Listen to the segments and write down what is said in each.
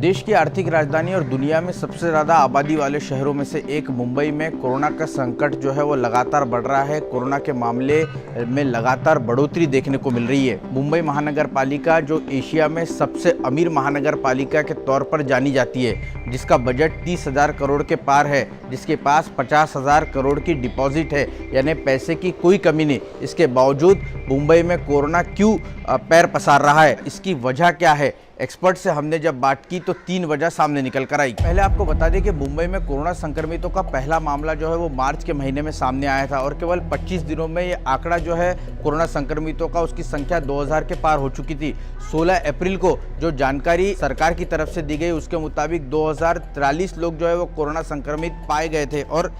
देश की आर्थिक राजधानी और दुनिया में सबसे ज़्यादा आबादी वाले शहरों में से एक मुंबई में कोरोना का संकट जो है वो लगातार बढ़ रहा है। कोरोना के मामले में लगातार बढ़ोतरी देखने को मिल रही है। मुंबई महानगर पालिका जो एशिया में सबसे अमीर महानगर पालिका के तौर पर जानी जाती है, जिसका बजट 30,000 करोड़ के पार है, जिसके पास 50,000 करोड़ की डिपॉजिट है, यानी पैसे की कोई कमी नहीं। इसके बावजूद मुंबई में कोरोना क्यों पैर पसार रहा है, इसकी वजह क्या है? एक्सपर्ट से हमने जब बात की तो 3 वजह सामने निकल कर आई। पहले आपको बता दें कि मुंबई में कोरोना संक्रमितों का पहला मामला जो है वो मार्च के महीने में सामने आया था और केवल 25 दिनों में ये आंकड़ा जो है कोरोना संक्रमितों का, उसकी संख्या 2000 के पार हो चुकी थी। 16 अप्रैल को जो जानकारी सरकार की तरफ से दी गई उसके मुताबिक 2043 लोग जो है वो कोरोना संक्रमित पाए गए थे और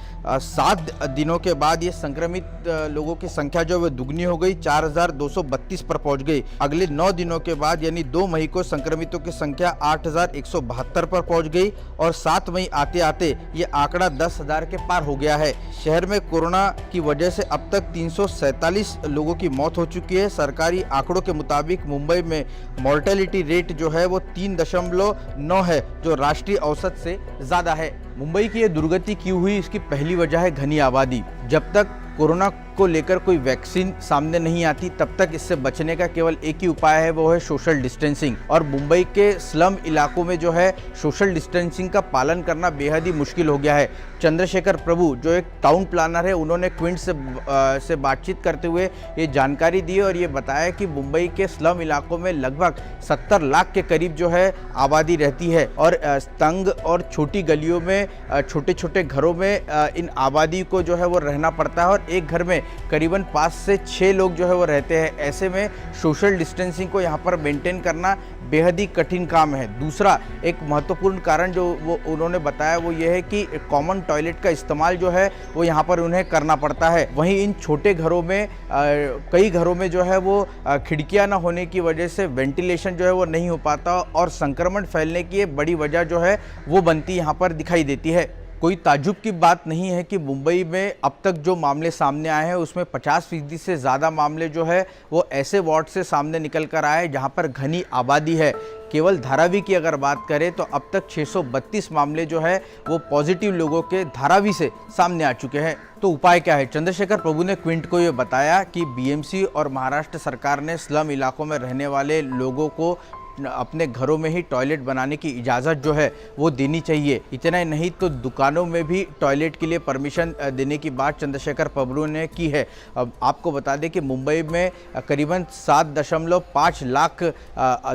7 दिनों के बाद ये संक्रमित लोगों की संख्या जो है वो दुगनी हो गई, 4232 पर पहुंच गई। अगले 9 दिनों के बाद यानी 2 मई को संक्रमितों की संख्या 8172 पर पहुंच गई और 7 मई आते आते ये आंकड़ा 10,000 के पार हो गया है। शहर में कोरोना की वजह से अब तक 347 लोगों की मौत हो चुकी है। सरकारी आंकड़ों के मुताबिक मुंबई में मॉर्टेलिटी रेट जो है वो 3.9 है, जो राष्ट्रीय औसत से ज्यादा है। मुंबई की ये दुर्गति क्यों हुई, इसकी पहली वजह है घनी आबादी। जब तक कोरोना को लेकर कोई वैक्सीन सामने नहीं आती तब तक इससे बचने का केवल एक ही उपाय है, वो है सोशल डिस्टेंसिंग। और मुंबई के स्लम इलाकों में जो है सोशल डिस्टेंसिंग का पालन करना बेहद ही मुश्किल हो गया है। चंद्रशेखर प्रभु जो एक टाउन प्लानर है, उन्होंने क्विंट से बातचीत करते हुए ये जानकारी दी और ये बताया कि मुंबई के स्लम इलाकों में लगभग 70 लाख के करीब जो है आबादी रहती है और तंग और छोटी गलियों में, छोटे छोटे घरों में इन आबादी को जो है वो रहना पड़ता है और एक घर में करीबन 5 से 6 लोग जो है वो रहते हैं। ऐसे में सोशल डिस्टेंसिंग को यहाँ पर मेंटेन करना बेहद ही कठिन काम है। दूसरा एक महत्वपूर्ण कारण जो वो उन्होंने बताया वो ये है कि कॉमन टॉयलेट का इस्तेमाल जो है वो यहाँ पर उन्हें करना पड़ता है। वहीं इन छोटे घरों में कई घरों में जो है वो खिड़कियाँ न होने की वजह से वेंटिलेशन जो है वो नहीं हो पाता और संक्रमण फैलने की बड़ी वजह जो है वो बनती यहाँ पर दिखाई देती है। कोई ताज्जुब की बात नहीं है कि मुंबई में अब तक जो मामले सामने आए हैं उसमें 50% से ज़्यादा मामले जो है वो ऐसे वार्ड से सामने निकल कर आए जहां पर घनी आबादी है। केवल धारावी की अगर बात करें तो अब तक 632 मामले जो है वो पॉजिटिव लोगों के धारावी से सामने आ चुके हैं। तो उपाय क्या है? चंद्रशेखर प्रभु ने क्विंट को ये बताया कि बीएमसी और महाराष्ट्र सरकार ने स्लम इलाकों में रहने वाले लोगों को अपने घरों में ही टॉयलेट बनाने की इजाज़त जो है वो देनी चाहिए। इतना ही नहीं तो दुकानों में भी टॉयलेट के लिए परमिशन देने की बात चंद्रशेखर प्रभु ने की है। अब आपको बता दें कि मुंबई में करीबन 7.5 लाख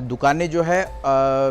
दुकानें जो है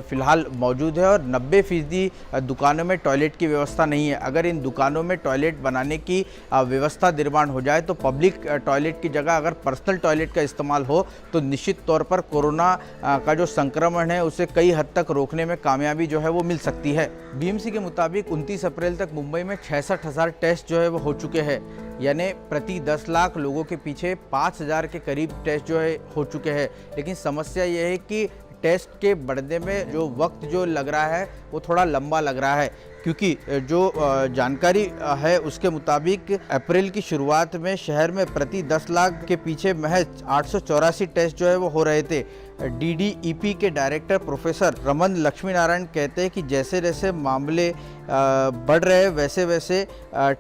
फ़िलहाल मौजूद है और 90% दुकानों में टॉयलेट की व्यवस्था नहीं है। अगर इन दुकानों में टॉयलेट बनाने की व्यवस्था निर्माण हो जाए तो पब्लिक टॉयलेट की जगह अगर पर्सनल टॉयलेट का इस्तेमाल हो तो निश्चित तौर पर कोरोना का जो संक्रमण है उसे कई हद तक रोकने में कामयाबी जो है वो मिल सकती है। बीएमसी के मुताबिक 29 अप्रैल तक मुंबई में 66,000 टेस्ट जो है वो हो चुके हैं, यानी प्रति 10 लाख लोगों के पीछे 5,000 के करीब टेस्ट जो है हो चुके हैं। लेकिन समस्या ये है कि टेस्ट के बढ़ने में जो वक्त जो लग रहा है वो थोड़ा लंबा लग रहा है, क्योंकि जो जानकारी है उसके मुताबिक अप्रैल की शुरुआत में शहर में प्रति 10 लाख के पीछे महज 884 टेस्ट जो है वो हो रहे थे। DDEP के डायरेक्टर प्रोफेसर रमन लक्ष्मी नारायण कहते हैं कि जैसे जैसे मामले बढ़ रहे हैं वैसे वैसे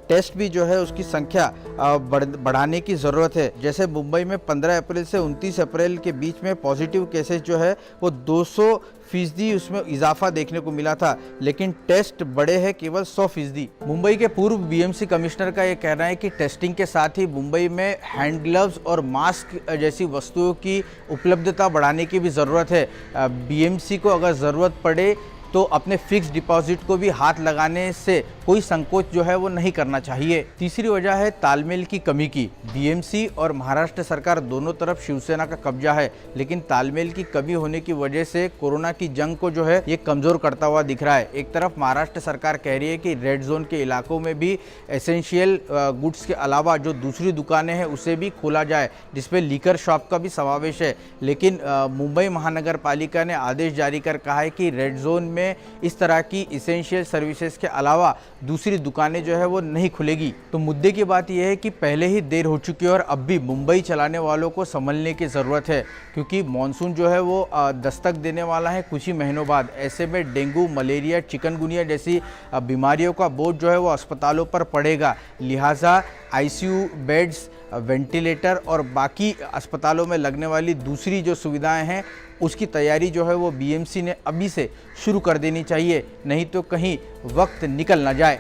टेस्ट भी जो है उसकी संख्या बढ़ाने की ज़रूरत है। जैसे मुंबई में 15 अप्रैल से 29 अप्रैल के बीच में पॉजिटिव केसेस जो है वो 200% उसमें इजाफा देखने को मिला था, लेकिन टेस्ट बढ़े हैं केवल 100%। मुंबई के पूर्व बीएमसी कमिश्नर का ये कहना है कि टेस्टिंग के साथ ही मुंबई में हैंड ग्लव्स और मास्क जैसी वस्तुओं की उपलब्धता बढ़ाने की भी ज़रूरत है। बीएमसी को अगर ज़रूरत पड़े तो अपने फिक्स डिपॉजिट को भी हाथ लगाने से कोई संकोच जो है वो नहीं करना चाहिए। तीसरी वजह है तालमेल की कमी की। बीएमसी और महाराष्ट्र सरकार दोनों तरफ शिवसेना का कब्जा है, लेकिन तालमेल की कमी होने की वजह से कोरोना की जंग को जो है ये कमज़ोर करता हुआ दिख रहा है। एक तरफ महाराष्ट्र सरकार कह रही है कि रेड जोन के इलाकों में भी एसेंशियल गुड्स के अलावा जो दूसरी दुकानें हैं उसे भी खोला जाए, जिसमें लीकर शॉप का भी समावेश है। लेकिन मुंबई महानगर पालिका ने आदेश जारी कर कहा है कि रेड जोन में में इस तरह की इसेंशियल सर्विसेज के अलावा दूसरी दुकानें जो है वो नहीं खुलेगी। तो मुद्दे की बात यह है कि पहले ही देर हो चुकी है और अब भी मुंबई चलाने वालों को संभलने की ज़रूरत है, क्योंकि मॉनसून जो है वो दस्तक देने वाला है कुछ ही महीनों बाद। ऐसे में डेंगू, मलेरिया, चिकनगुनिया जैसी बीमारियों का बोझ जो है वो अस्पतालों पर पड़ेगा। लिहाजा आईसीयू बेड्स, वेंटिलेटर और बाकी अस्पतालों में लगने वाली दूसरी जो सुविधाएं हैं उसकी तैयारी जो है वो बीएमसी ने अभी से शुरू कर देनी चाहिए, नहीं तो कहीं वक्त निकल ना जाए।